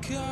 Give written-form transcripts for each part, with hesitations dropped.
coming.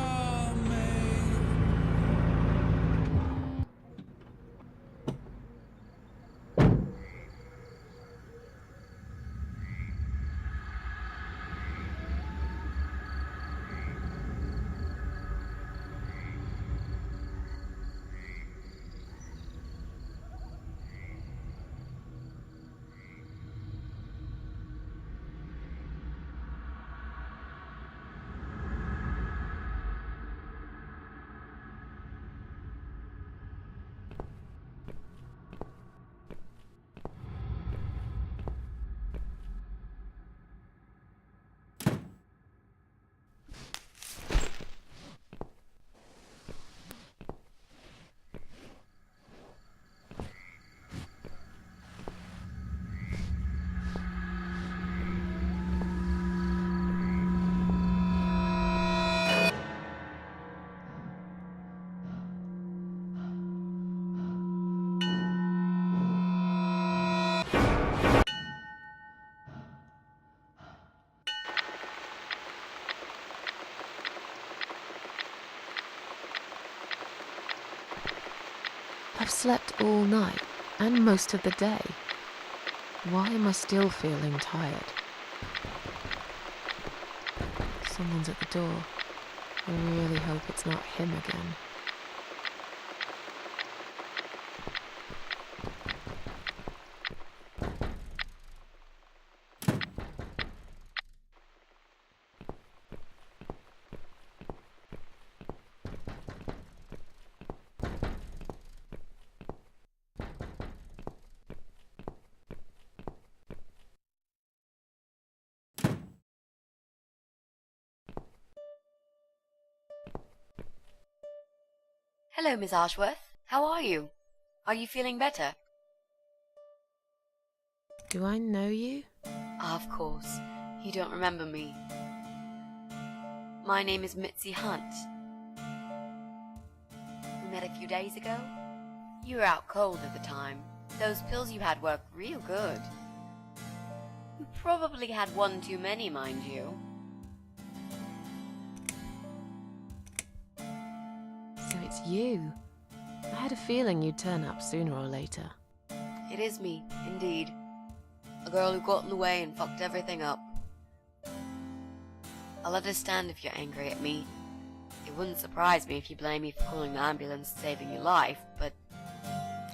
I've slept all night and most of the day. Why am I still feeling tired? Someone's at the door. I really hope it's not him again. Hello, Miss Ashworth. How are you? Are you feeling better? Do I know you? Of course. You don't remember me. My name is Mitzi Hunt. We met a few days ago. You were out cold at the time. Those pills you had worked real good. You probably had one too many, mind you. So it's you. I had a feeling you'd turn up sooner or later. It is me, indeed. A girl who got in the way and fucked everything up. I'll understand if you're angry at me. It wouldn't surprise me if you blame me for calling the ambulance and saving your life, but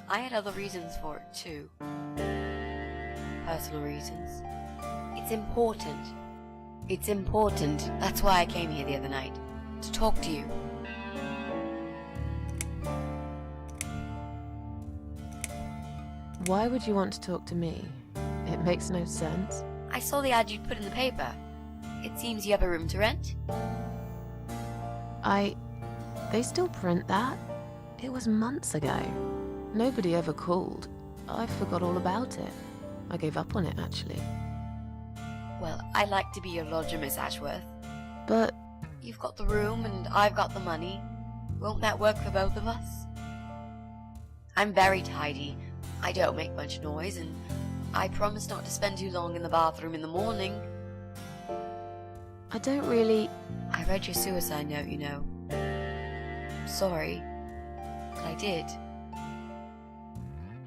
I had other reasons for it too. Personal reasons. It's important. It's important. That's why I came here the other night. To talk to you. Why would you want to talk to me? It makes no sense. I saw the ad you'd put in the paper. It seems you have a room to rent. They still print that? It was months ago. Nobody ever called. I forgot all about it. I gave up on it, actually. Well, I'd like to be your lodger, Miss Ashworth. But You've got the room and I've got the money. Won't that work for both of us? I'm very tidy. I don't make much noise, and I promise not to spend too long in the bathroom in the morning. I don't really... I read your suicide note, you know. Sorry, but I did.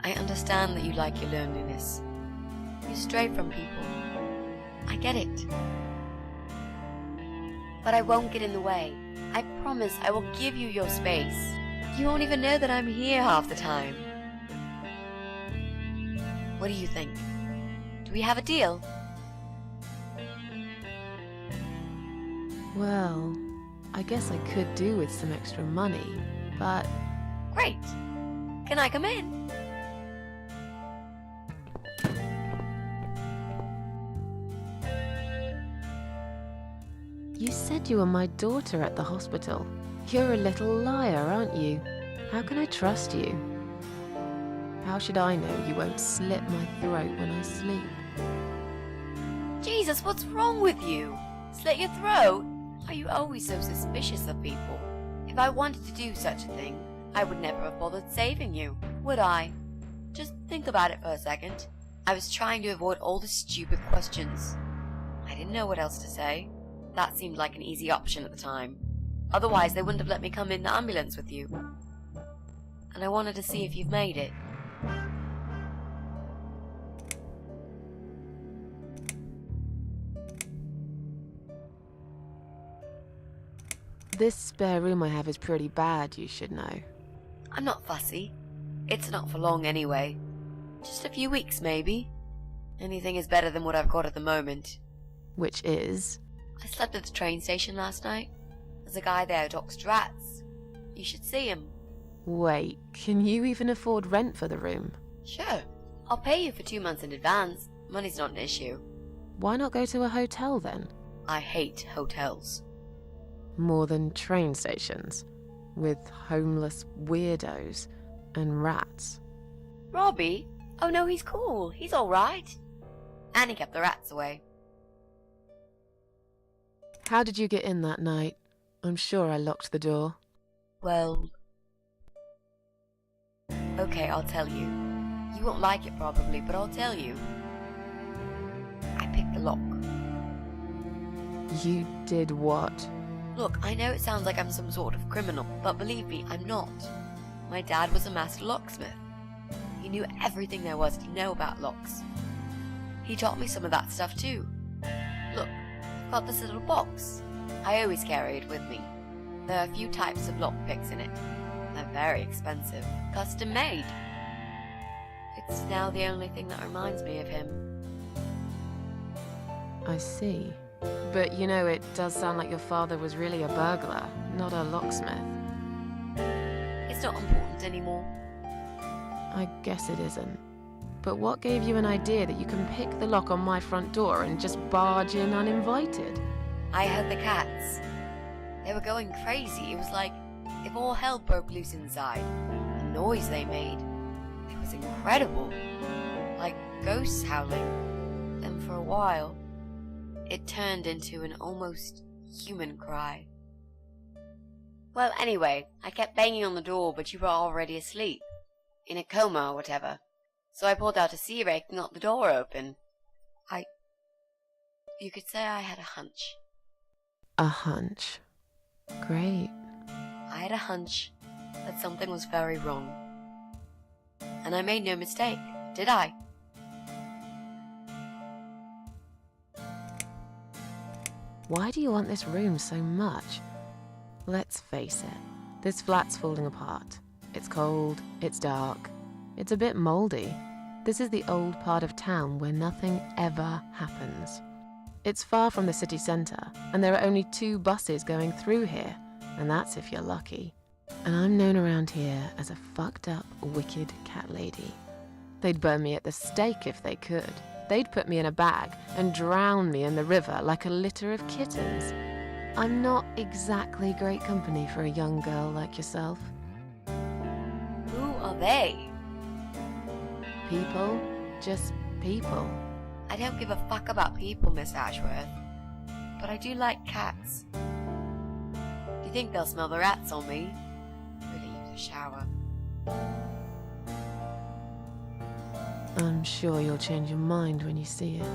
I understand that you like your loneliness. You stray from people. I get it. But I won't get in the way. I promise I will give you your space. You won't even know that I'm here half the time. What do you think? Do we have a deal? Well, I guess I could do with some extra money, but... Great! Can I come in? You said you were my daughter at the hospital. You're a little liar, aren't you? How can I trust you? How should I know you won't slit my throat when I sleep? Jesus, what's wrong with you? Slit your throat? Are you always so suspicious of people? If I wanted to do such a thing, I would never have bothered saving you, would I? Just think about it for a second. I was trying to avoid all the stupid questions. I didn't know what else to say. That seemed like an easy option at the time. Otherwise, they wouldn't have let me come in the ambulance with you. And I wanted to see if you've made it. This spare room I have is pretty bad, you should know. I'm not fussy. It's not for long anyway. Just a few weeks, maybe. Anything is better than what I've got at the moment. Which is? I slept at the train station last night. There's a guy there who talks to rats. You should see him. Wait, can you even afford rent for the room? Sure. I'll pay you for 2 months in advance. Money's not an issue. Why not go to a hotel then? I hate hotels. More than train stations, with homeless weirdos and rats. Robbie? Oh no, he's cool. He's alright. And he kept the rats away. How did you get in that night? I'm sure I locked the door. Well... Okay, I'll tell you. You won't like it probably, but I'll tell you. I picked the lock. You did what? Look, I know it sounds like I'm some sort of criminal, but believe me, I'm not. My dad was a master locksmith. He knew everything there was to know about locks. He taught me some of that stuff too. Look, I've got this little box. I always carry it with me. There are a few types of lockpicks in it. They're very expensive, custom made. It's now the only thing that reminds me of him. I see. But you know, it does sound like your father was really a burglar, not a locksmith. It's not important anymore. I guess it isn't. But what gave you an idea that you can pick the lock on my front door and just barge in uninvited? I heard the cats. They were going crazy. It was like if all hell broke loose inside. The noise they made. It was incredible. Like ghosts howling. Then for a while, it turned into an almost human cry. Well, anyway, I kept banging on the door, but you were already asleep. In a coma or whatever. So I pulled out a sea rake and got the door open. You could say I had a hunch. A hunch. Great. I had a hunch that something was very wrong. And I made no mistake, did I? Why do you want this room so much? Let's face it, this flat's falling apart. It's cold, it's dark, it's a bit mouldy. This is the old part of town where nothing ever happens. It's far from the city centre, and there are only 2 buses going through here, and that's if you're lucky. And I'm known around here as a fucked up, wicked cat lady. They'd burn me at the stake if they could. They'd put me in a bag and drown me in the river like a litter of kittens. I'm not exactly great company for a young girl like yourself. Who are they? People, just people. I don't give a fuck about people, Miss Ashworth. But I do like cats. Do you think they'll smell the rats on me? Really use a shower. I'm sure you'll change your mind when you see it.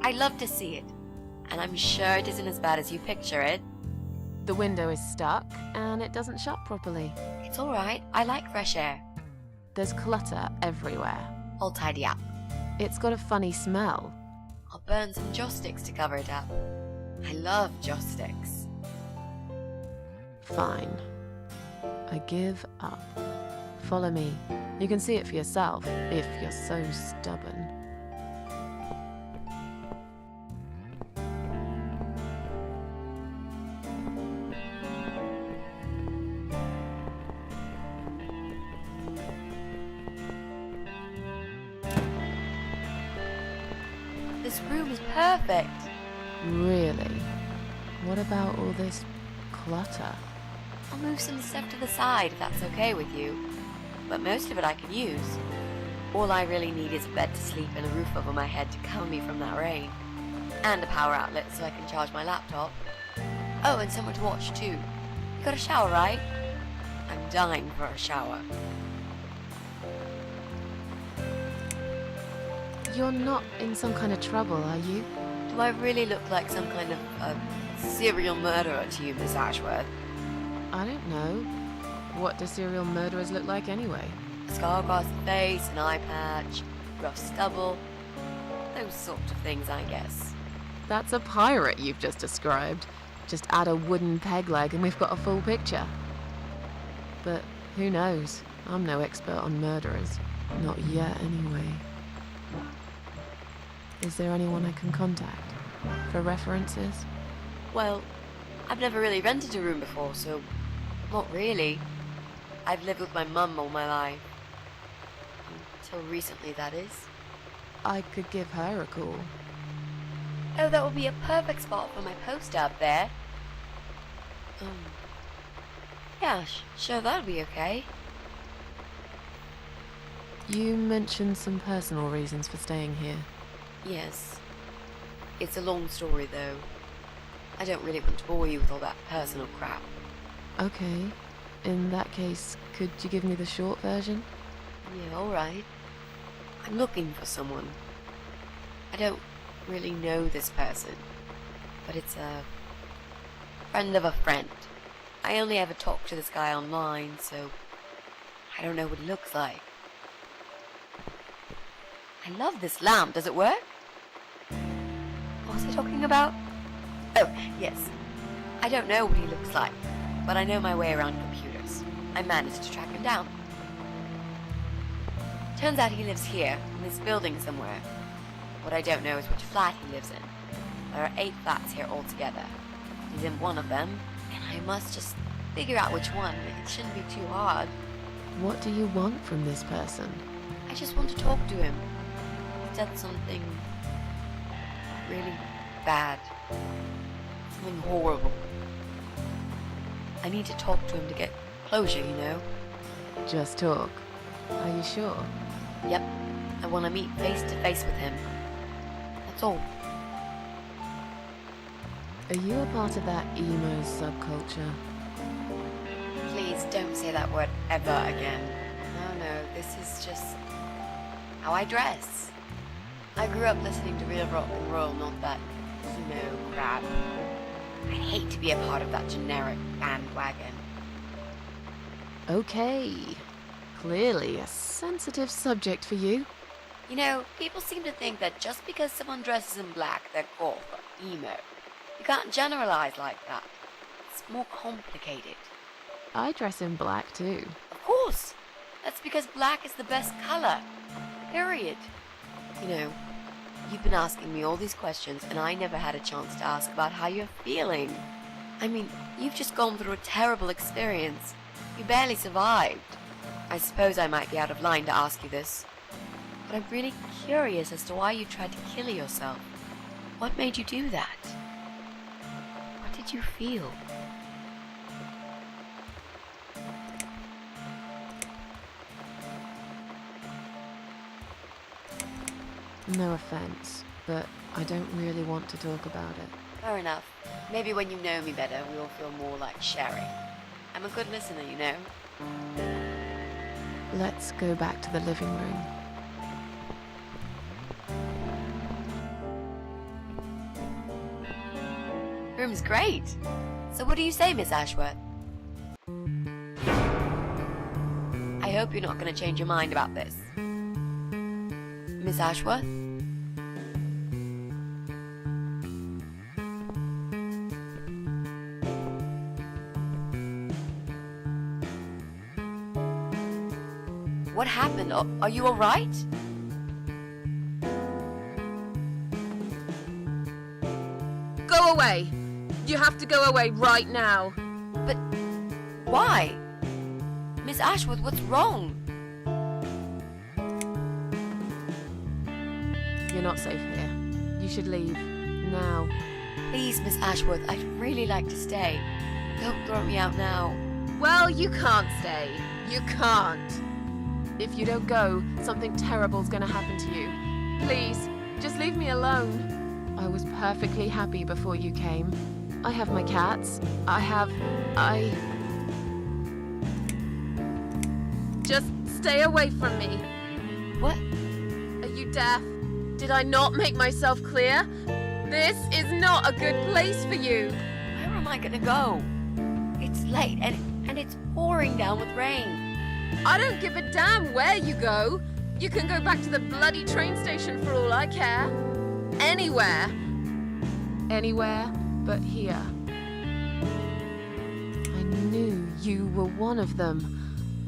I'd love to see it. And I'm sure it isn't as bad as you picture it. The window is stuck, and it doesn't shut properly. It's alright, I like fresh air. There's clutter everywhere. I'll tidy up. It's got a funny smell. I'll burn some joss sticks to cover it up. I love joss sticks. Fine. I give up. Follow me. You can see it for yourself, if you're so stubborn. This room is perfect. Really? What about all this clutter? I'll move some stuff to the side if that's okay with you. But most of it I can use. All I really need is a bed to sleep and a roof over my head to cover me from that rain. And a power outlet so I can charge my laptop. Oh, and somewhere to watch too. You got a shower, right? I'm dying for a shower. You're not in some kind of trouble, are you? Do I really look like some kind of serial murderer to you, Miss Ashworth? I don't know. What do serial murderers look like anyway? A scar across the face, an eye patch, rough stubble. Those sort of things, I guess. That's a pirate you've just described. Just add a wooden peg leg and we've got a full picture. But who knows? I'm no expert on murderers. Not yet, anyway. Is there anyone I can contact? For references? Well, I've never really rented a room before, so not really. I've lived with my mum all my life. Until recently, that is. I could give her a call. Oh, that would be a perfect spot for my poster up there. Yeah, sure, that'll be okay. You mentioned some personal reasons for staying here. Yes. It's a long story, though. I don't really want to bore you with all that personal crap. Okay. In that case, could you give me the short version? Yeah, alright. I'm looking for someone. I don't really know this person, but it's a friend of a friend. I only ever talk to this guy online, so I don't know what he looks like. I love this lamp. Does it work? What was I talking about? Oh, yes. I don't know what he looks like, but I know my way around computers. I managed to track him down. Turns out he lives here, in this building somewhere. What I don't know is which flat he lives in. There are 8 flats here altogether. He's in one of them, and I must just figure out which one. It shouldn't be too hard. What do you want from this person? I just want to talk to him. He's done something really bad. Something horrible. I need to talk to him to get closure, you know? Just talk. Are you sure? Yep. I want to meet face to face with him. That's all. Are you a part of that emo subculture? Please don't say that word ever again. No, this is just how I dress. I grew up listening to real rock and roll, not that emo crap. I hate to be a part of that generic bandwagon. Okay. Clearly a sensitive subject for you. You know, people seem to think that just because someone dresses in black, they're goth or emo. You can't generalize like that. It's more complicated. I dress in black too. Of course! That's because black is the best color. Period. You know, you've been asking me all these questions and I never had a chance to ask about how you're feeling. I mean, you've just gone through a terrible experience. You barely survived. I suppose I might be out of line to ask you this, but I'm really curious as to why you tried to kill yourself. What made you do that? What did you feel? No offense, but I don't really want to talk about it. Fair enough. Maybe when you know me better, we'll feel more like sharing. I'm a good listener, you know. Let's go back to the living room. Room's great. So what do you say, Miss Ashworth? I hope you're not going to change your mind about this. Miss Ashworth? What happened? Are you all right? Go away! You have to go away right now. But why? Miss Ashworth, what's wrong? You're not safe here. You should leave. Now. Please, Miss Ashworth, I'd really like to stay. Don't throw me out now. Well, you can't stay. You can't. If you don't go, something terrible's gonna happen to you. Please, just leave me alone. I was perfectly happy before you came. I have my cats. Just stay away from me. What? Are you deaf? Did I not make myself clear? This is not a good place for you. Where am I gonna go? It's late and it's pouring down with rain. I don't give a damn where you go. You can go back to the bloody train station for all I care. Anywhere. Anywhere but here. I knew you were one of them.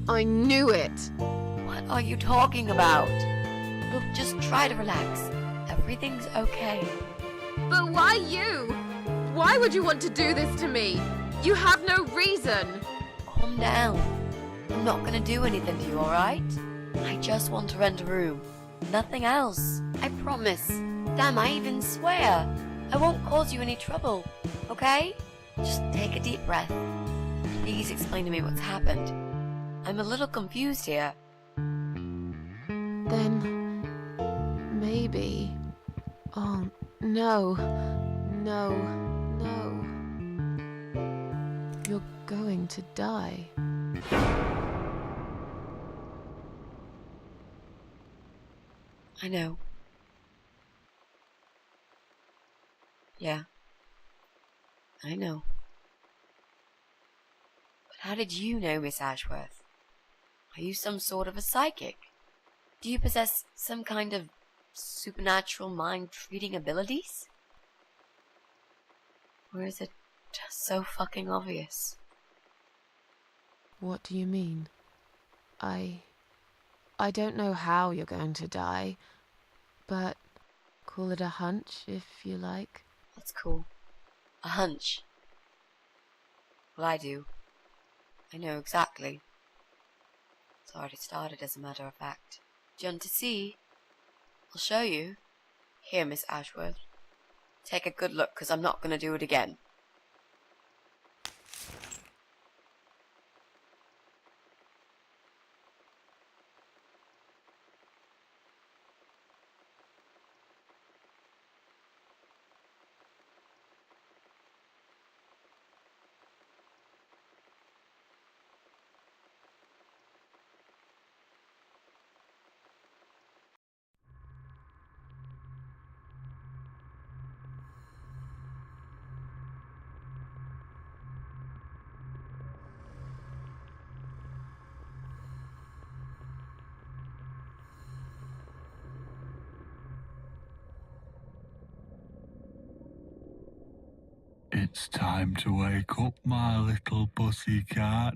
I knew it. What are you talking about? Look, just try to relax. Everything's okay. But why you? Why would you want to do this to me? You have no reason. Calm down. I'm not gonna do anything to you, alright? I just want to rent a room. Nothing else. I promise. Damn, I even swear. I won't cause you any trouble, okay? Just take a deep breath. Please explain to me what's happened. I'm a little confused here. Then maybe. Oh, no. No. No. You're going to die. I know. Yeah. I know. But how did you know, Miss Ashworth? Are you some sort of a psychic? Do you possess some kind of supernatural mind-reading abilities? Or is it just so fucking obvious? What do you mean? I don't know how you're going to die, but call it a hunch if you like. That's cool. A hunch. Well, I do. I know exactly. It's already started, as a matter of fact. Do you want to see? I'll show you. Here, Miss Ashworth. Take a good look, 'cause I'm not going to do it again. It's time to wake up, my little pussycat.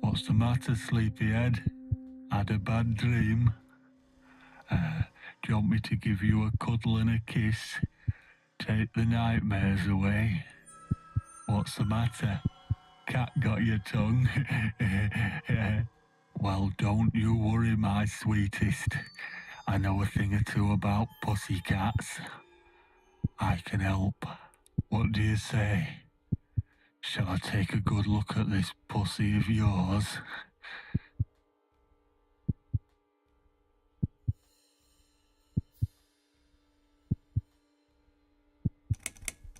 What's the matter, sleepyhead? Had a bad dream? Do you want me to give you a cuddle and a kiss? Take the nightmares away? What's the matter? Cat got your tongue? Well, don't you worry, my sweetest. I know a thing or two about pussycats. I can help. What do you say? Shall I take a good look at this pussy of yours?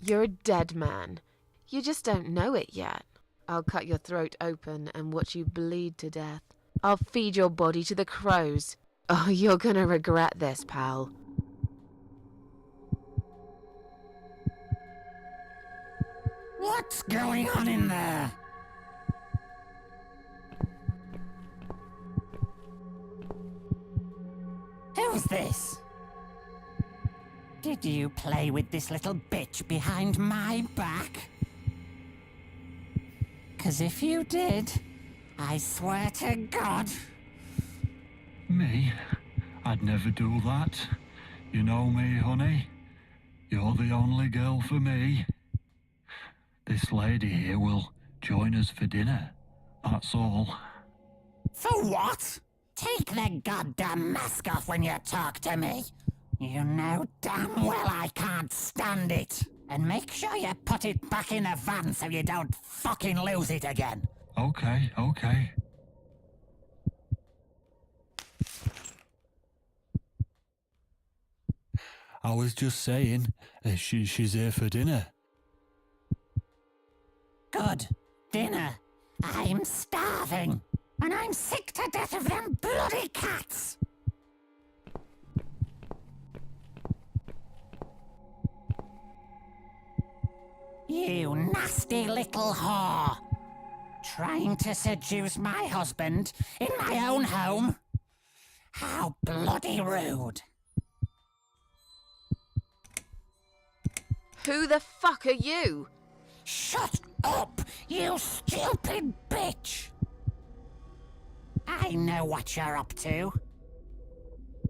You're a dead man. You just don't know it yet. I'll cut your throat open and watch you bleed to death. I'll feed your body to the crows. Oh, you're gonna regret this, pal. What's going on in there? Who's this? Did you play with this little bitch behind my back? 'Cause if you did, I swear to God... Me? I'd never do that. You know me, honey. You're the only girl for me. This lady here will join us for dinner. That's all. For what? Take the goddamn mask off when you talk to me. You know damn well I can't stand it. And make sure you put it back in the van so you don't fucking lose it again. Okay. I was just saying, she's here for dinner. Good. Dinner. I'm starving. And I'm sick to death of them bloody cats. You nasty little whore! Trying to seduce my husband in my own home? How bloody rude! Who the fuck are you? Shut up, you stupid bitch! I know what you're up to.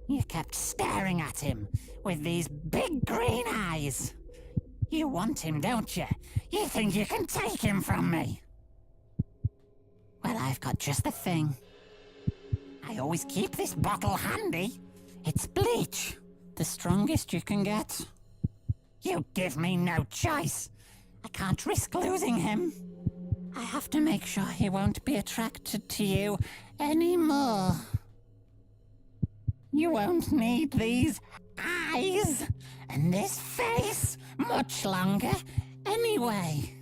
You kept staring at him with these big green eyes. You want him, don't you? You think you can take him from me? Well, I've got just the thing. I always keep this bottle handy. It's bleach, the strongest you can get. You give me no choice. I can't risk losing him. I have to make sure he won't be attracted to you anymore. You won't need these eyes and this face much longer anyway.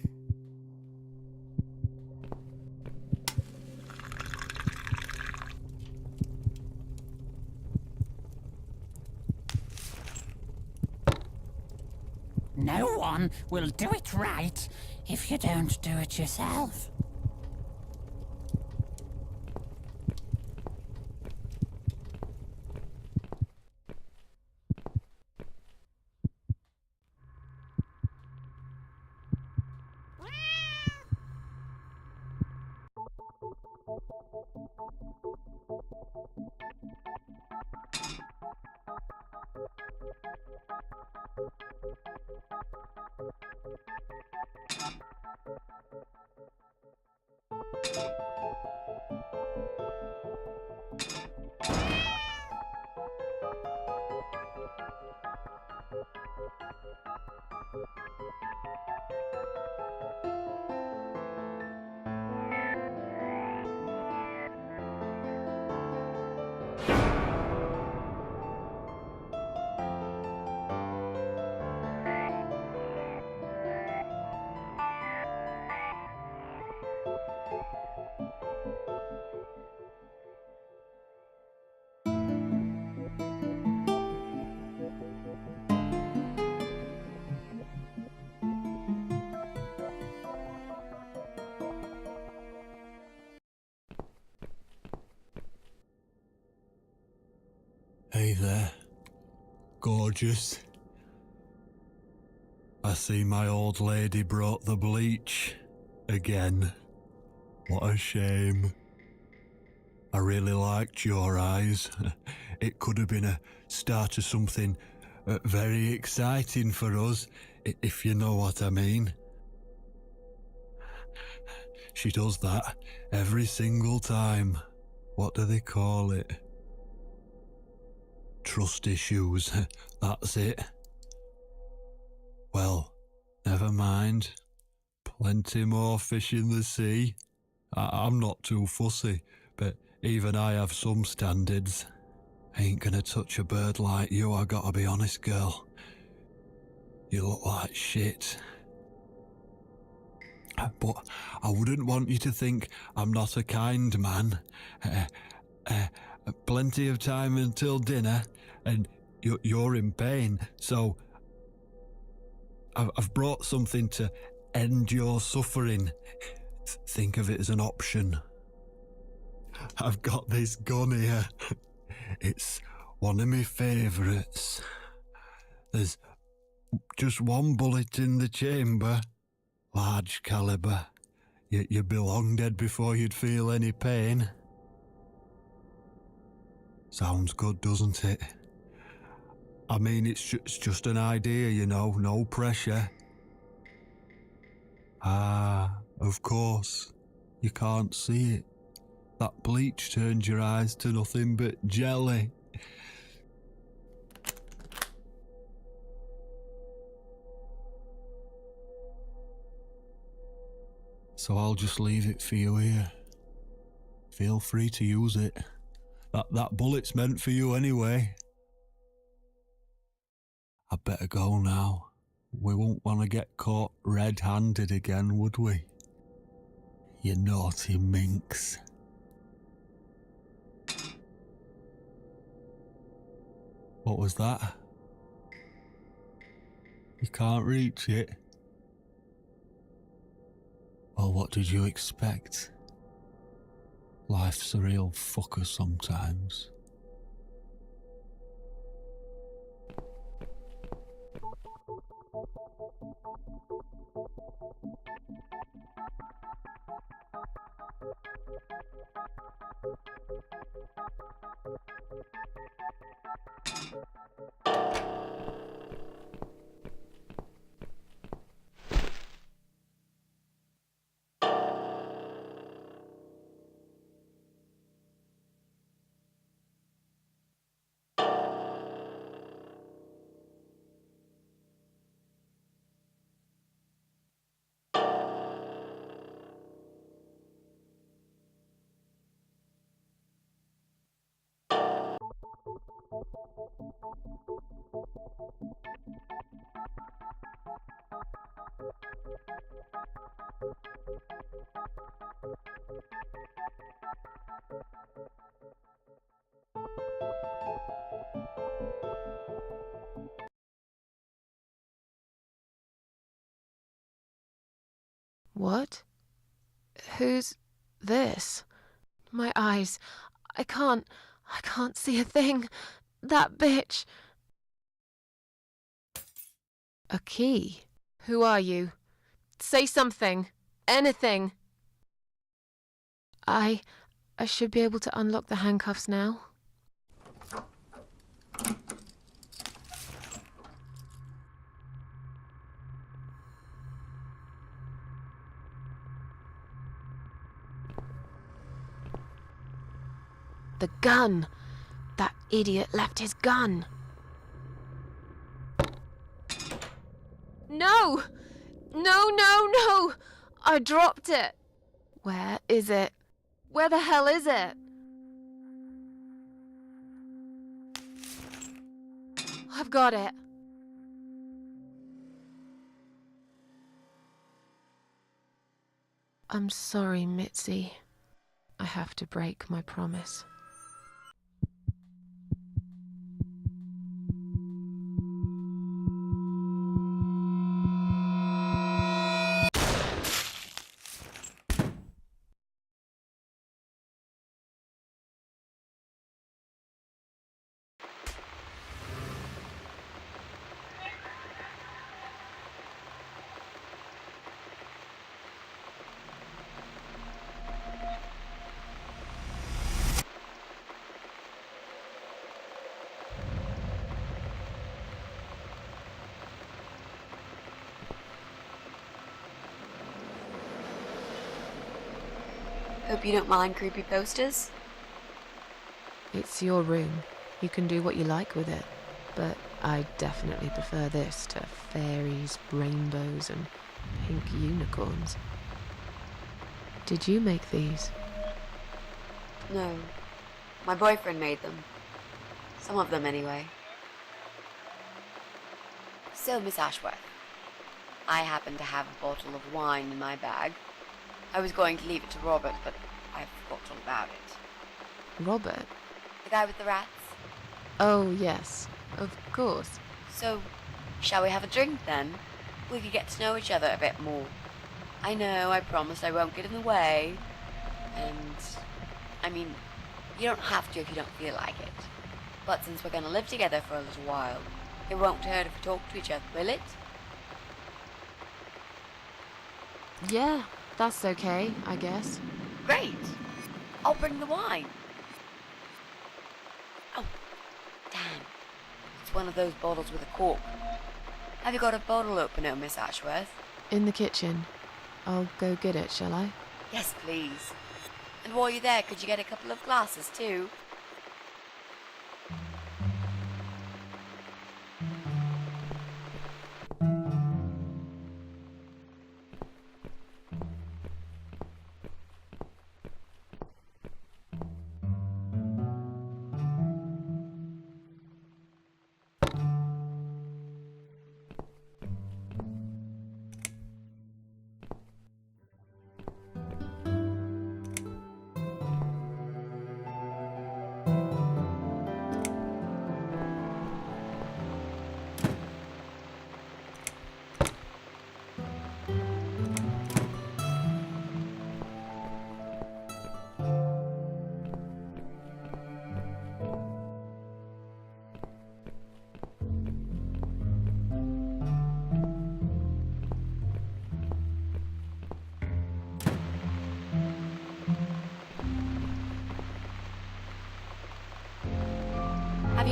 No one will do it right if you don't do it yourself. Hey there, gorgeous. I see my old lady brought the bleach again. What a shame. I really liked your eyes. It could have been a start of something very exciting for us, if you know what I mean. She does that every single time. What do they call it? Trust issues, that's it. Well, never mind. Plenty more fish in the sea. I'm not too fussy, but even I have some standards. Ain't gonna touch a bird like you, I gotta be honest, girl. You look like shit. But I wouldn't want you to think I'm not a kind man. Plenty of time until dinner, and you're in pain, so I've brought something to end your suffering. Think of it as an option. I've got this gun here. It's one of my favourites. There's just one bullet in the chamber, large caliber. You'd be long dead before you'd feel any pain. Sounds good, doesn't it? I mean, it's just an idea, you know, no pressure. Ah, of course. You can't see it. That bleach turns your eyes to nothing but jelly. So I'll just leave it for you here. Feel free to use it. That bullet's meant for you anyway. I'd better go now. We won't want to get caught red-handed again, would we? You naughty minx. What was that? You can't reach it? Well, what did you expect? Life's a real fucker sometimes. What? Who's this? My eyes. I can't see a thing. That bitch. A key? Who are you? Say something. Anything. I should be able to unlock the handcuffs now. The gun! That idiot left his gun! No! No, no, no! I dropped it! Where is it? Where the hell is it? I've got it. I'm sorry, Mitzi. I have to break my promise. Hope you don't mind creepy posters. It's your room. You can do what you like with it. But I definitely prefer this to fairies, rainbows, and pink unicorns. Did you make these? No. My boyfriend made them. Some of them, anyway. So, Miss Ashworth, I happen to have a bottle of wine in my bag. I was going to leave it to Robert, but I forgot all about it. Robert? The guy with the rats? Oh, yes. Of course. So, shall we have a drink then? We could get to know each other a bit more. I know, I promised I won't get in the way. And, I mean, you don't have to if you don't feel like it. But since we're going to live together for a little while, it won't hurt if we talk to each other, will it? Yeah, that's okay, I guess. Great! I'll bring the wine. Oh, damn. It's one of those bottles with a cork. Have you got a bottle opener, Miss Ashworth? In the kitchen. I'll go get it, shall I? Yes, please. And while you're there, could you get a couple of glasses, too?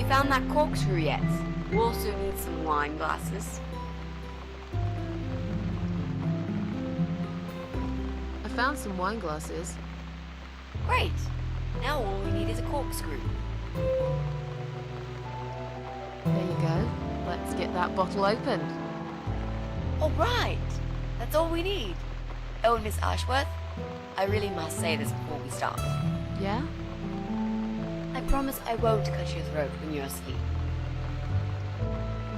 you found that corkscrew yet? We also need some wine glasses. I found some wine glasses. Great. Now all we need is a corkscrew. There you go. Let's get that bottle opened. All right. That's all we need. Oh, and Miss Ashworth, I really must say this before we start. Yeah? I promise I won't cut your throat when you're asleep.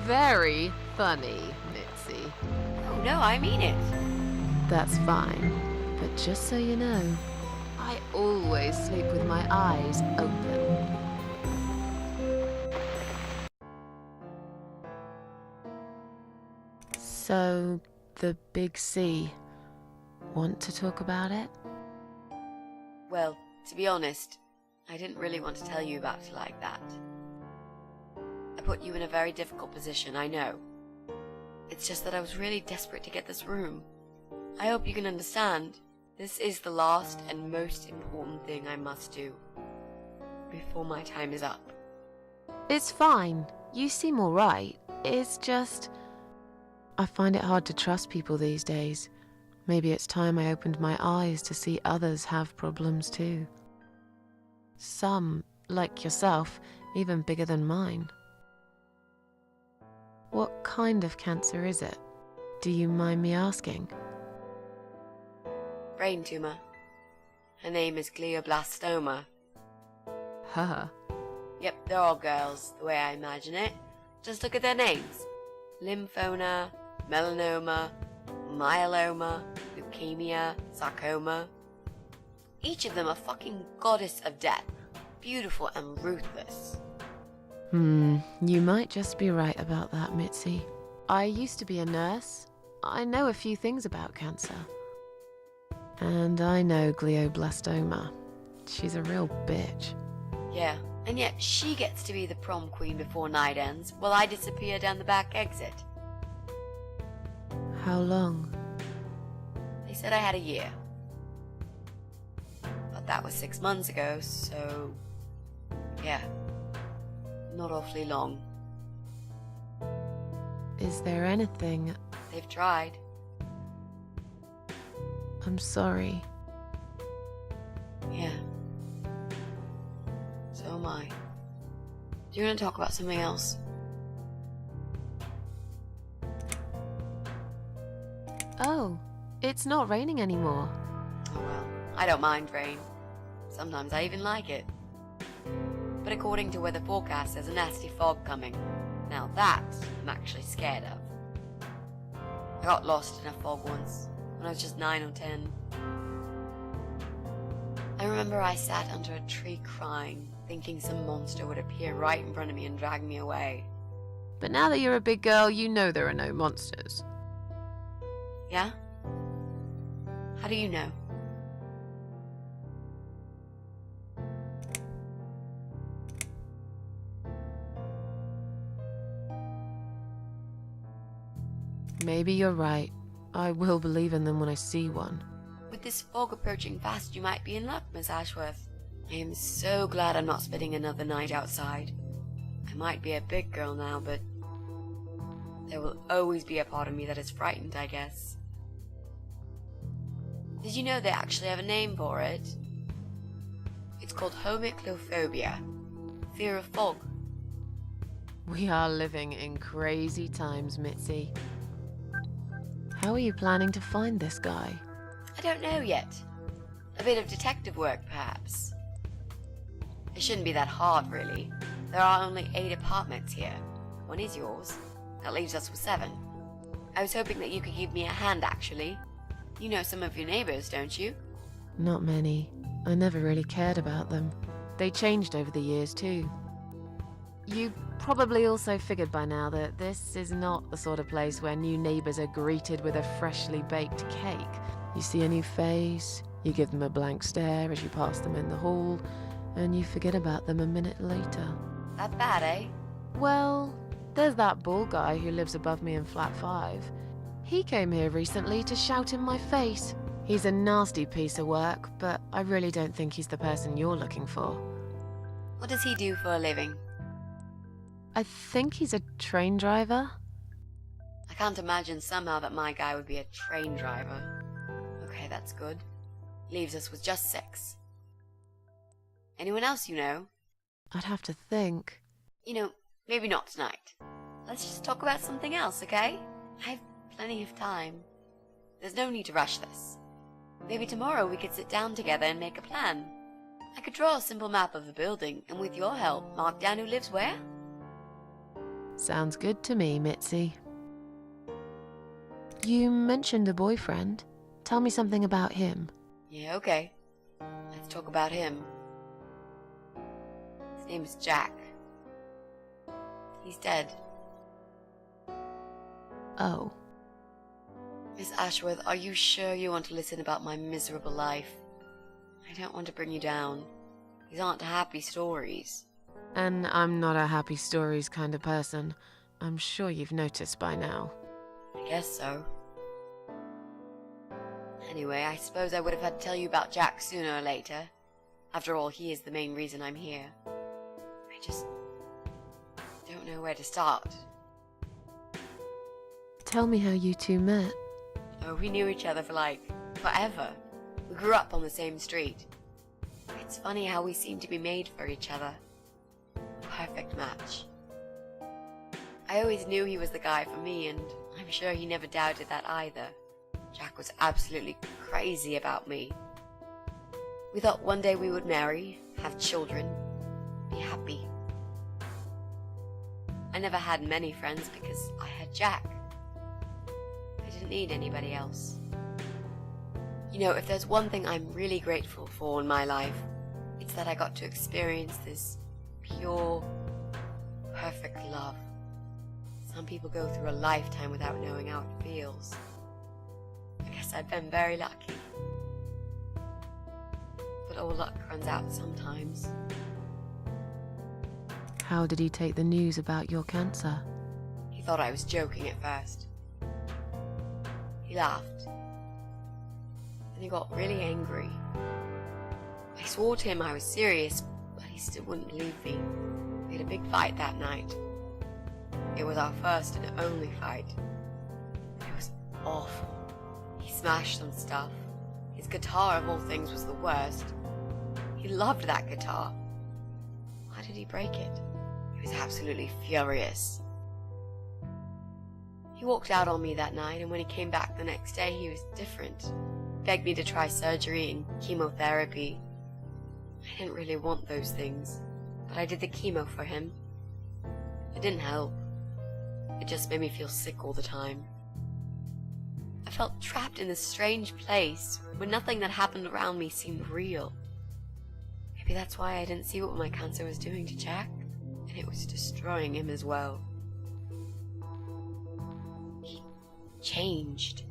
Very funny, Mitzi. Oh, no, I mean it. That's fine. But just so you know, I always sleep with my eyes open. So, the big C. Want to talk about it? Well, to be honest, I didn't really want to tell you about it like that. I put you in a very difficult position, I know. It's just that I was really desperate to get this room. I hope you can understand. This is the last and most important thing I must do before my time is up. It's fine. You seem alright. It's just... I find it hard to trust people these days. Maybe it's time I opened my eyes to see others have problems too. Some, like yourself, even bigger than mine. What kind of cancer is it? Do you mind me asking? Brain tumor. Her name is glioblastoma. Her. Yep, they're all girls, the way I imagine it. Just look at their names. Lymphoma, melanoma, myeloma, leukemia, sarcoma. Each of them a fucking goddess of death. Beautiful and ruthless. You might just be right about that, Mitzi. I used to be a nurse. I know a few things about cancer. And I know glioblastoma. She's a real bitch. Yeah, and yet she gets to be the prom queen before night ends, while I disappear down the back exit. How long? They said I had a year. But that was 6 months ago, so... yeah. Not awfully long. Is there anything... They've tried. I'm sorry. Yeah. So am I. Do you want to talk about something else? Oh, it's not raining anymore. Oh well, I don't mind rain. Sometimes I even like it. But according to weather forecast, there's a nasty fog coming. Now that I'm actually scared of. I got lost in a fog once, when I was just 9 or 10. I remember I sat under a tree crying, thinking some monster would appear right in front of me and drag me away. But now that you're a big girl, you know there are no monsters. Yeah? How do you know? Maybe you're right. I will believe in them when I see one. With this fog approaching fast, you might be in luck, Miss Ashworth. I am so glad I'm not spending another night outside. I might be a big girl now, but there will always be a part of me that is frightened, I guess. Did you know they actually have a name for it? It's called homiclophobia, fear of fog. We are living in crazy times, Mitzi. How are you planning to find this guy? I don't know yet. A bit of detective work, perhaps. It shouldn't be that hard, really. There are only 8 apartments here. One is yours. That leaves us with 7. I was hoping that you could give me a hand, actually. You know some of your neighbors, don't you? Not many. I never really cared about them. They changed over the years, too. You probably also figured by now that this is not the sort of place where new neighbors are greeted with a freshly baked cake. You see a new face, you give them a blank stare as you pass them in the hall, and you forget about them a minute later. That bad, eh? Well, there's that bald guy who lives above me in flat 5. He came here recently to shout in my face. He's a nasty piece of work, but I really don't think he's the person you're looking for. What does he do for a living? I think he's a train driver. I can't imagine somehow that my guy would be a train driver. Okay, that's good. Leaves us with just 6. Anyone else you know? I'd have to think. You know, maybe not tonight. Let's just talk about something else, okay? I have plenty of time. There's no need to rush this. Maybe tomorrow we could sit down together and make a plan. I could draw a simple map of the building, and with your help, mark down who lives where. Sounds good to me, Mitzi. You mentioned a boyfriend. Tell me something about him. Yeah, okay. Let's talk about him. His name is Jack. He's dead. Oh. Miss Ashworth, are you sure you want to listen about my miserable life? I don't want to bring you down. These aren't happy stories. And I'm not a happy stories kind of person. I'm sure you've noticed by now. I guess so. Anyway, I suppose I would have had to tell you about Jack sooner or later. After all, he is the main reason I'm here. I just don't know where to start. Tell me how you two met. Oh, we knew each other for forever. We grew up on the same street. It's funny how we seem to be made for each other. Perfect match. I always knew he was the guy for me, and I'm sure he never doubted that either. Jack was absolutely crazy about me. We thought one day we would marry, have children, be happy. I never had many friends because I had Jack. I didn't need anybody else. You know, if there's one thing I'm really grateful for in my life, it's that I got to experience this pure, perfect love. Some people go through a lifetime without knowing how it feels. I guess I've been very lucky. But all luck runs out sometimes. How did he take the news about your cancer? He thought I was joking at first. He laughed. Then he got really angry. I swore to him I was serious, but he still wouldn't believe me. We had a big fight that night. It was our first and only fight. It was awful. He smashed some stuff. His guitar, of all things, was the worst. He loved that guitar. Why did he break it? He was absolutely furious. He walked out on me that night, and when he came back the next day, he was different. Begged me to try surgery and chemotherapy. I didn't really want those things, but I did the chemo for him. It didn't help. It just made me feel sick all the time. I felt trapped in this strange place where nothing that happened around me seemed real. Maybe that's why I didn't see what my cancer was doing to Jack, and it was destroying him as well. He changed.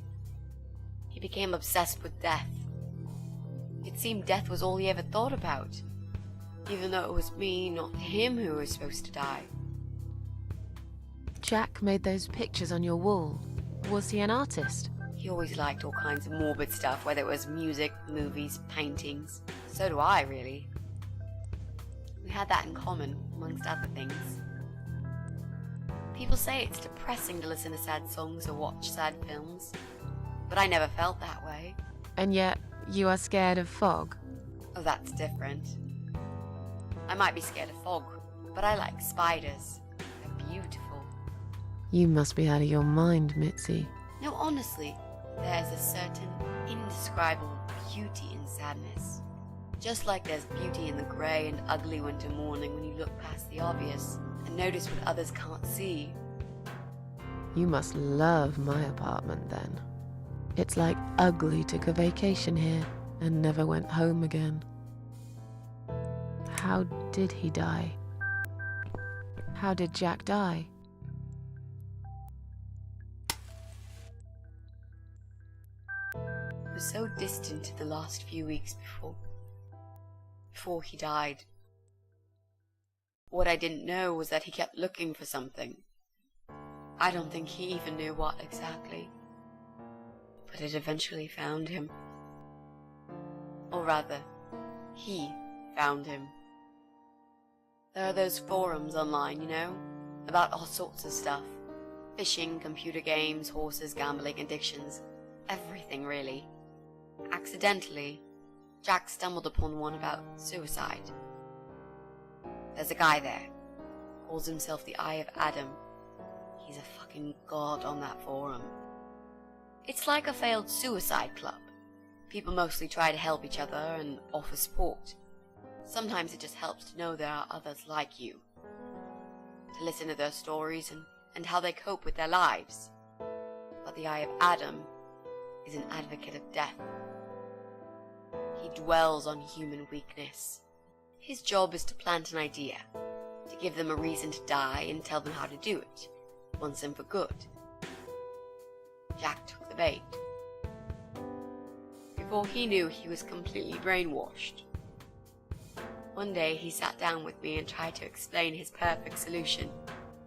He became obsessed with death. It seemed death was all he ever thought about, even though it was me, not him, who was supposed to die. Jack made those pictures on your wall. Was he an artist? He always liked all kinds of morbid stuff, whether it was music, movies, paintings. So do I, really. We had that in common, amongst other things. People say it's depressing to listen to sad songs or watch sad films, but I never felt that way. And yet, you are scared of fog? Oh, that's different. I might be scared of fog, but I like spiders. They're beautiful. You must be out of your mind, Mitzi. No, honestly, there's a certain indescribable beauty in sadness. Just like there's beauty in the grey and ugly winter morning when you look past the obvious and notice what others can't see. You must love my apartment then. It's like Ugly took a vacation here and never went home again. How did he die? How did Jack die? It was so distant to the last few weeks before he died. What I didn't know was that he kept looking for something. I don't think he even knew what exactly. But it eventually found him. Or rather, he found him. There are those forums online, you know? about all sorts of stuff. Fishing, computer games, horses, gambling, addictions, everything really. Accidentally, Jack stumbled upon one about suicide. There's a guy there, calls himself the Eye of Adam. He's a fucking god on that forum. It's like a failed suicide club. People mostly try to help each other and offer support. Sometimes it just helps to know there are others like you, to listen to their stories and how they cope with their lives. But the Eye of Adam is an advocate of death. He dwells on human weakness. His job is to plant an idea, to give them a reason to die and tell them how to do it, once and for good. Jack took the bait. Before he knew, he was completely brainwashed. One day he sat down with me and tried to explain his perfect solution.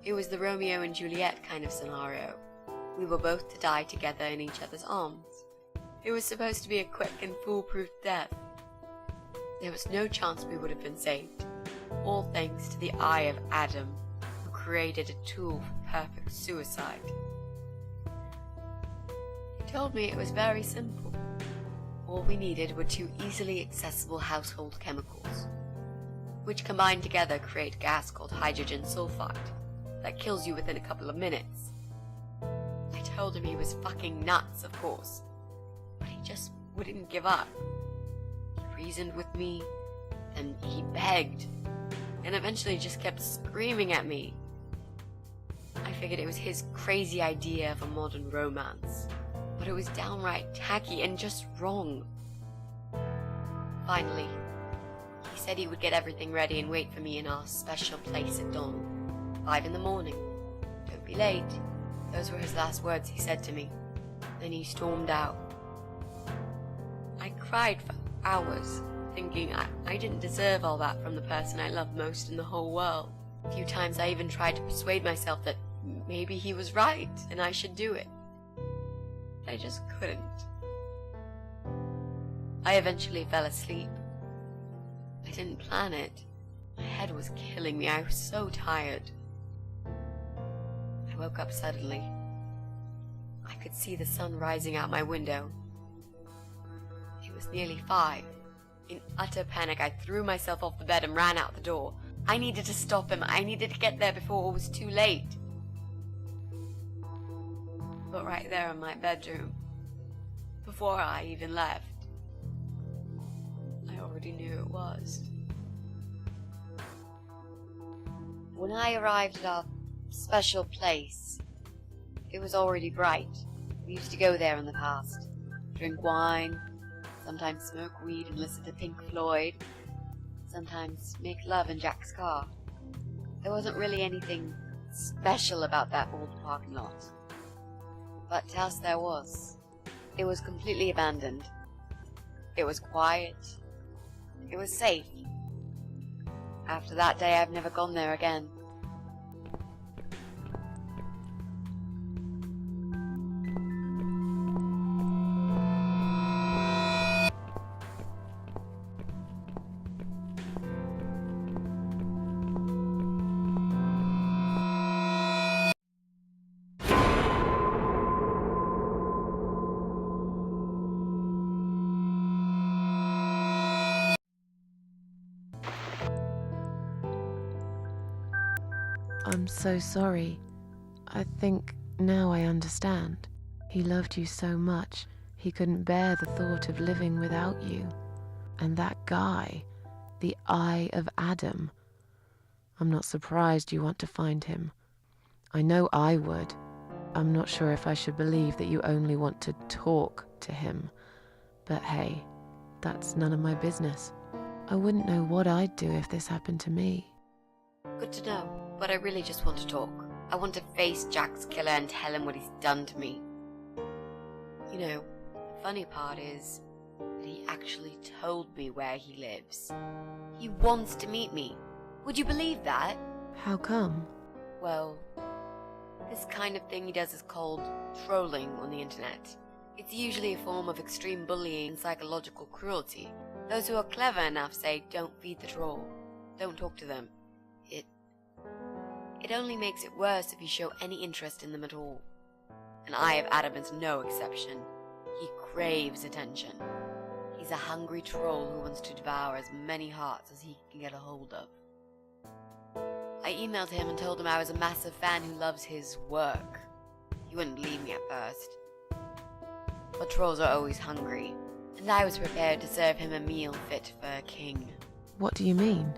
It was the Romeo and Juliet kind of scenario. We were both to die together in each other's arms. It was supposed to be a quick and foolproof death. There was no chance we would have been saved, all thanks to the Eye of Adam, who created a tool for perfect suicide. He told me it was very simple. All we needed were 2 easily accessible household chemicals, which combined together create a gas called hydrogen sulfide that kills you within a couple of minutes. I told him he was fucking nuts, of course, but he just wouldn't give up. He reasoned with me, then he begged, and eventually just kept screaming at me. I figured it was his crazy idea of a modern romance, but it was downright tacky and just wrong. Finally, he said he would get everything ready and wait for me in our special place at dawn, 5 in the morning. Don't be late. Those were his last words he said to me. Then he stormed out. I cried for hours, thinking I didn't deserve all that from the person I loved most in the whole world. A few times I even tried to persuade myself that maybe he was right and I should do it. I just couldn't. I eventually fell asleep. I didn't plan it. My head was killing me. I was so tired. I woke up suddenly. I could see the sun rising out my window. It was nearly 5. In utter panic, I threw myself off the bed and ran out the door. I needed to stop him. I needed to get there before it was too late. But right there in my bedroom, before I even left, I already knew it was. When I arrived at our special place, it was already bright. We used to go there in the past, drink wine, sometimes smoke weed and listen to Pink Floyd, sometimes make love in Jack's car. There wasn't really anything special about that old parking lot. But else there was. It was completely abandoned. It was quiet. It was safe. After that day, I've never gone there again. I'm so sorry. I think now I understand. He loved you so much, he couldn't bear the thought of living without you. And that guy, the Eye of Adam. I'm not surprised you want to find him. I know I would. I'm not sure if I should believe that you only want to talk to him. But hey, that's none of my business. I wouldn't know what I'd do if this happened to me. Good to know, but I really just want to talk. I want to face Jack's killer and tell him what he's done to me. You know, the funny part is that he actually told me where he lives. He wants to meet me. Would you believe that? How come? Well, this kind of thing he does is called trolling on the internet. It's usually a form of extreme bullying and psychological cruelty. Those who are clever enough say, don't feed the troll. Don't talk to them. It only makes it worse if you show any interest in them at all. And Eye of Adam is no exception. He craves attention. He's a hungry troll who wants to devour as many hearts as he can get a hold of. I emailed him and told him I was a massive fan who loves his work. He wouldn't believe me at first. But trolls are always hungry, and I was prepared to serve him a meal fit for a king. What do you mean?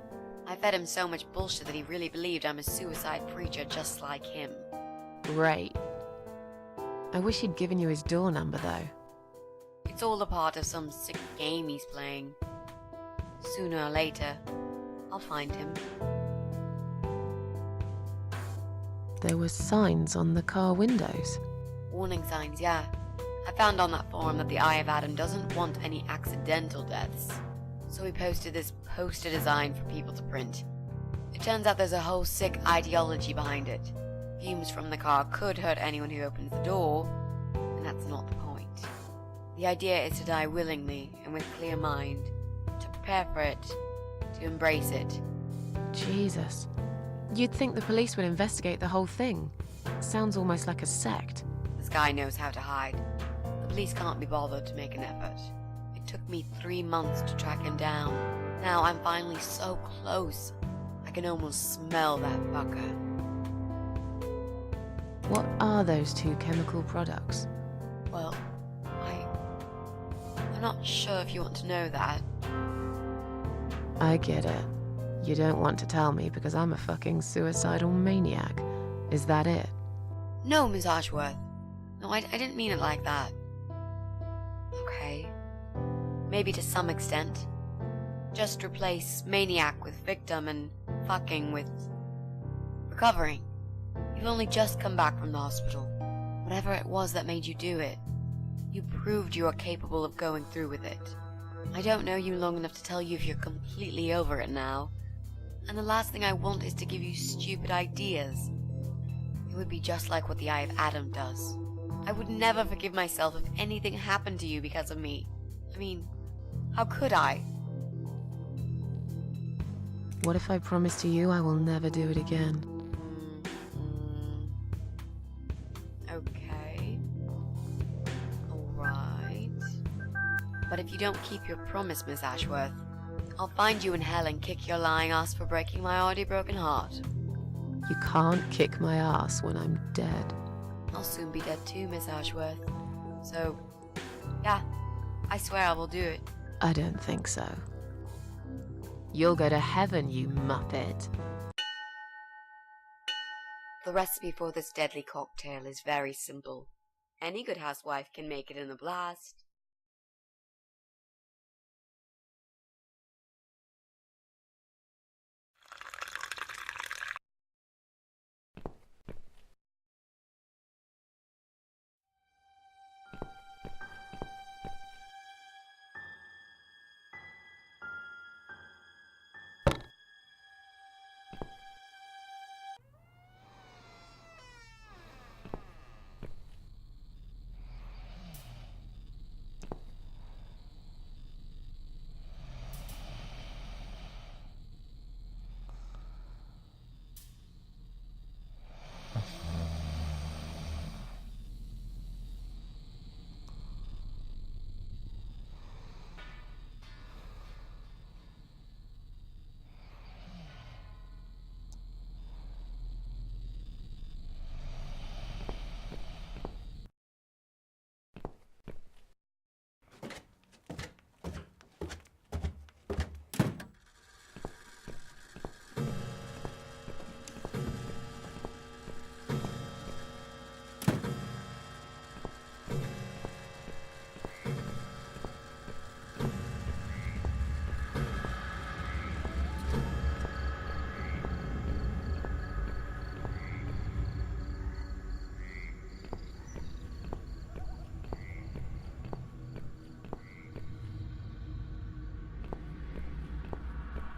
I fed him so much bullshit that he really believed I'm a suicide preacher just like him. Great. I wish he'd given you his door number, though. It's all a part of some sick game he's playing. Sooner or later, I'll find him. There were signs on the car windows. Warning signs, yeah. I found on that forum that the Eye of Adam doesn't want any accidental deaths. So he posted this poster design for people to print. It turns out there's a whole sick ideology behind it. Fumes from the car could hurt anyone who opens the door, and that's not the point. The idea is to die willingly and with clear mind, to prepare for it, to embrace it. Jesus. You'd think the police would investigate the whole thing. Sounds almost like a sect. This guy knows how to hide. The police can't be bothered to make an effort. It took me 3 months to track him down. Now I'm finally so close. I can almost smell that fucker. What are those two chemical products? Well, I'm not sure if you want to know that. I get it. You don't want to tell me because I'm a fucking suicidal maniac. Is that it? No, Miss Ashworth. No, I didn't mean it like that. Okay. Maybe to some extent. Just replace maniac with victim and fucking with recovering. You've only just come back from the hospital. Whatever it was that made you do it, you proved you are capable of going through with it. I don't know you long enough to tell you if you're completely over it now. And the last thing I want is to give you stupid ideas. It would be just like what the Eye of Adam does. I would never forgive myself if anything happened to you because of me. I mean, how could I? What if I promise to you I will never do it again? Okay. Alright. But if you don't keep your promise, Miss Ashworth, I'll find you in hell and kick your lying ass for breaking my already broken heart. You can't kick my ass when I'm dead. I'll soon be dead too, Miss Ashworth. So, yeah, I swear I will do it. I don't think so. You'll go to heaven, you muppet. The recipe for this deadly cocktail is very simple. Any good housewife can make it in a blast.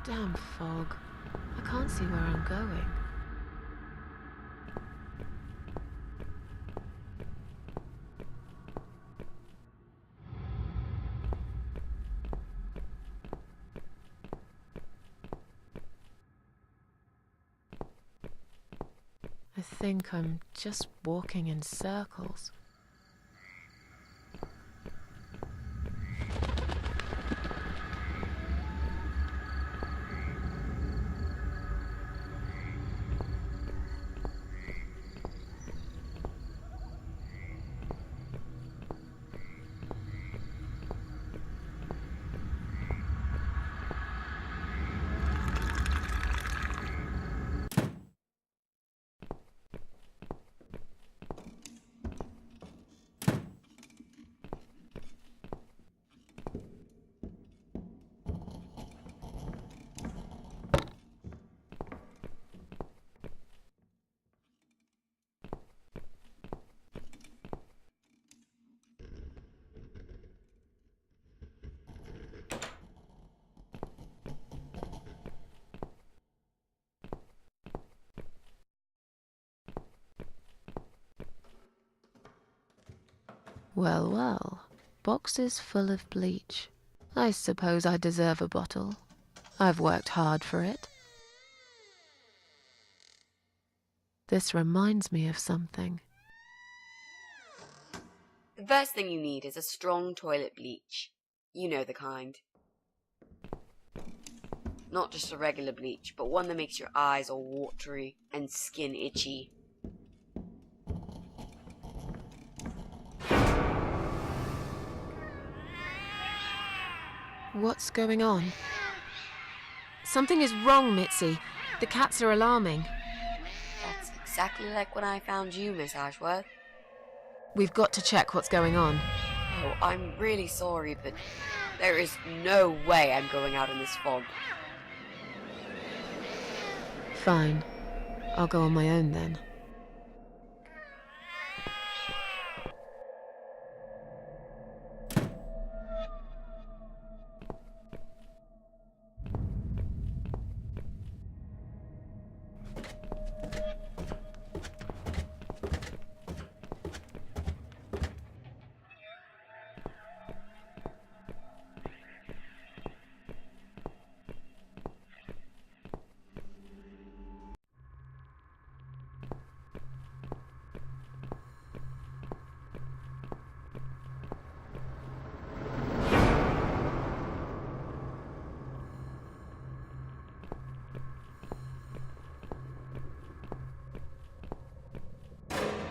Damn fog. I can't see where I'm going. I think I'm just walking in circles. Well, well, boxes full of bleach. I suppose I deserve a bottle. I've worked hard for it. This reminds me of something. The first thing you need is a strong toilet bleach. You know the kind. Not just a regular bleach, but one that makes your eyes all watery and skin itchy. What's going on? Something is wrong, Mitzi. The cats are alarming. That's exactly like when I found you, Miss Ashworth. We've got to check what's going on. Oh, I'm really sorry, but there is no way I'm going out in this fog. Fine. I'll go on my own then.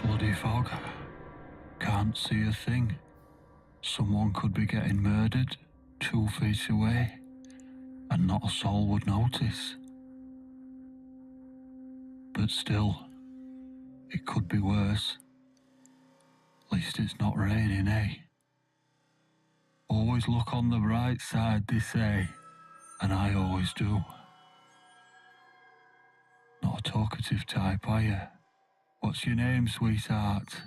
Bloody fog. Can't see a thing. Someone could be getting murdered 2 feet away, and not a soul would notice. But still, it could be worse. At least it's not raining, eh? Always look on the bright side, they say, and I always do. Not a talkative type, are you? What's your name, sweetheart?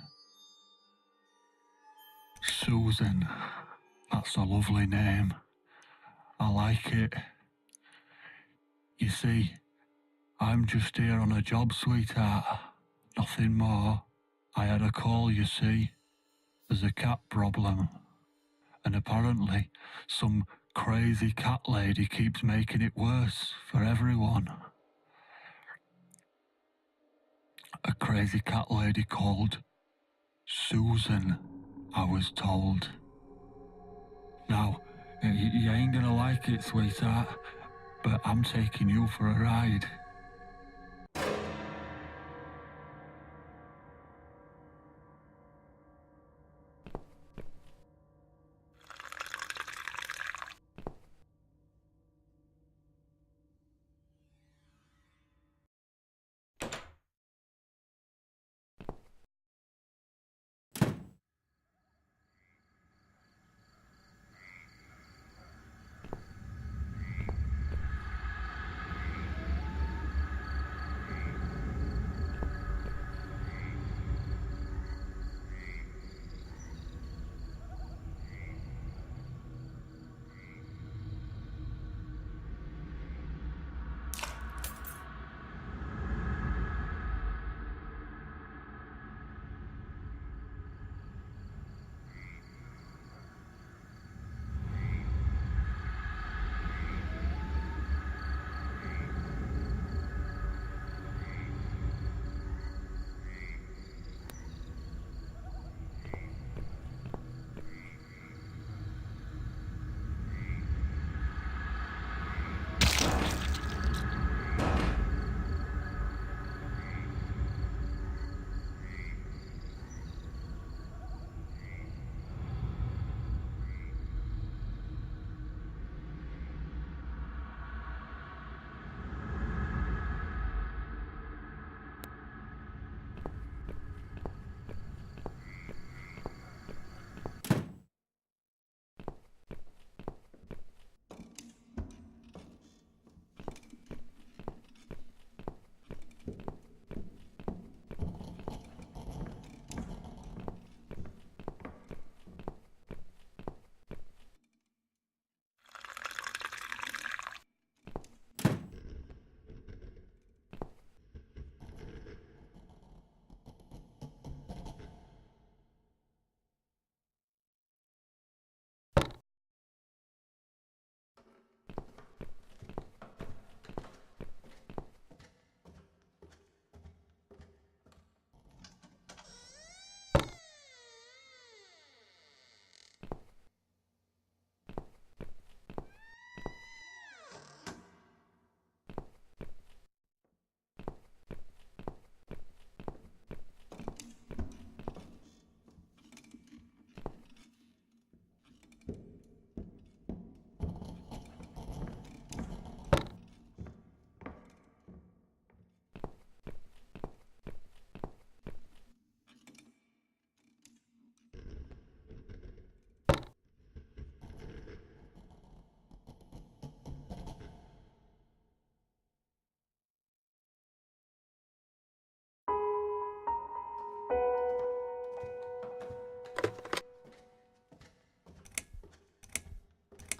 Susan. That's a lovely name. I like it. You see, I'm just here on a job, sweetheart. Nothing more. I had a call, you see. There's a cat problem. And apparently, some crazy cat lady keeps making it worse for everyone. A crazy cat lady called Susan, I was told. Now, you ain't gonna like it, sweetheart, but I'm taking you for a ride.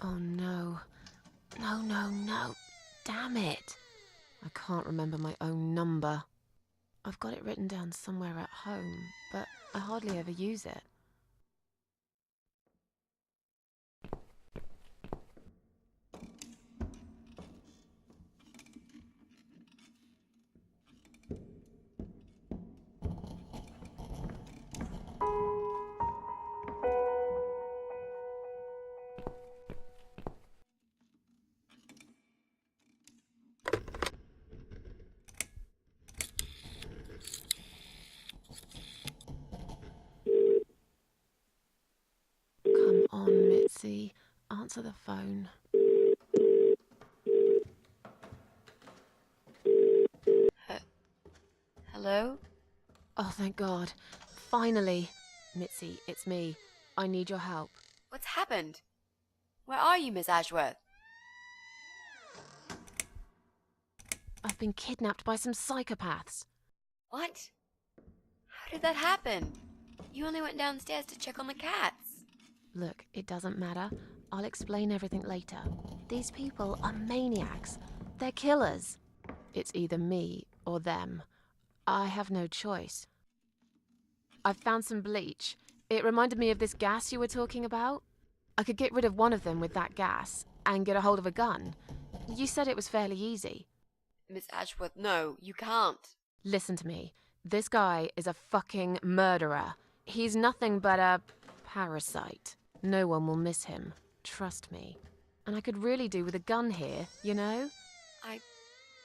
Oh no. No, no, no. Damn it. I can't remember my own number. I've got it written down somewhere at home, but I hardly ever use it. Come on, Mitzi. Answer the phone. Hello? Oh, thank God. Finally. Mitzi, it's me. I need your help. What's happened? Where are you, Miss Ashworth? I've been kidnapped by some psychopaths. What? How did that happen? You only went downstairs to check on the cats. Look, it doesn't matter. I'll explain everything later. These people are maniacs. They're killers. It's either me or them. I have no choice. I've found some bleach. It reminded me of this gas you were talking about. I could get rid of one of them with that gas and get a hold of a gun. You said it was fairly easy. Miss Ashworth, no, you can't. Listen to me. This guy is a fucking murderer. He's nothing but a parasite. No one will miss him. Trust me. And I could really do with a gun here, you know?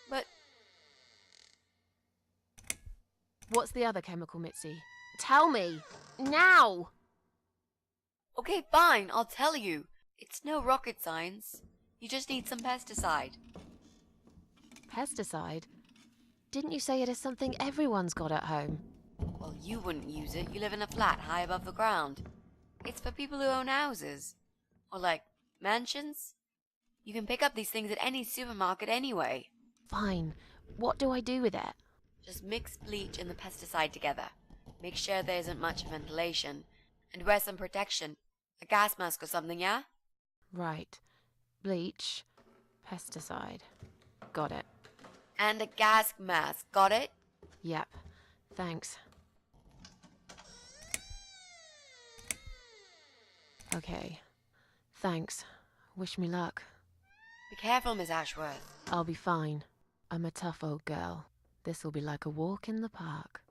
But What's the other chemical, Mitzi? Tell me! Now! okay, fine, I'll tell you. It's no rocket science. You just need some pesticide. Pesticide? Didn't you say it is something everyone's got at home? Well, you wouldn't use it. You live in a flat high above the ground. It's for people who own houses. Or like, mansions. You can pick up these things at any supermarket anyway. Fine. What do I do with it? Just mix bleach and the pesticide together. Make sure there isn't much ventilation. And wear some protection. A gas mask or something, yeah? Right. Bleach. Pesticide. Got it. And a gas mask, got it? Yep. Thanks. Okay. Thanks. Wish me luck. Be careful, Miss Ashworth. I'll be fine. I'm a tough old girl. This will be like a walk in the park.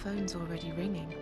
phone's already ringing.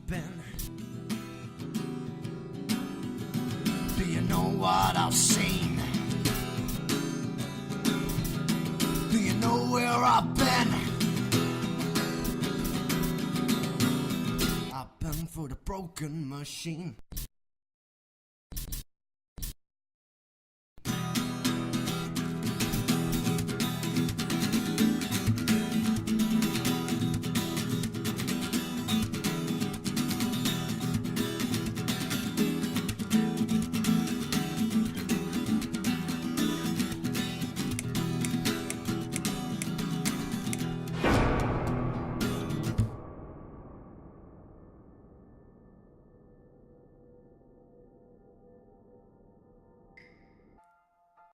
been? Do you know what I've seen? Do you know where I've been? I've been for the broken machine.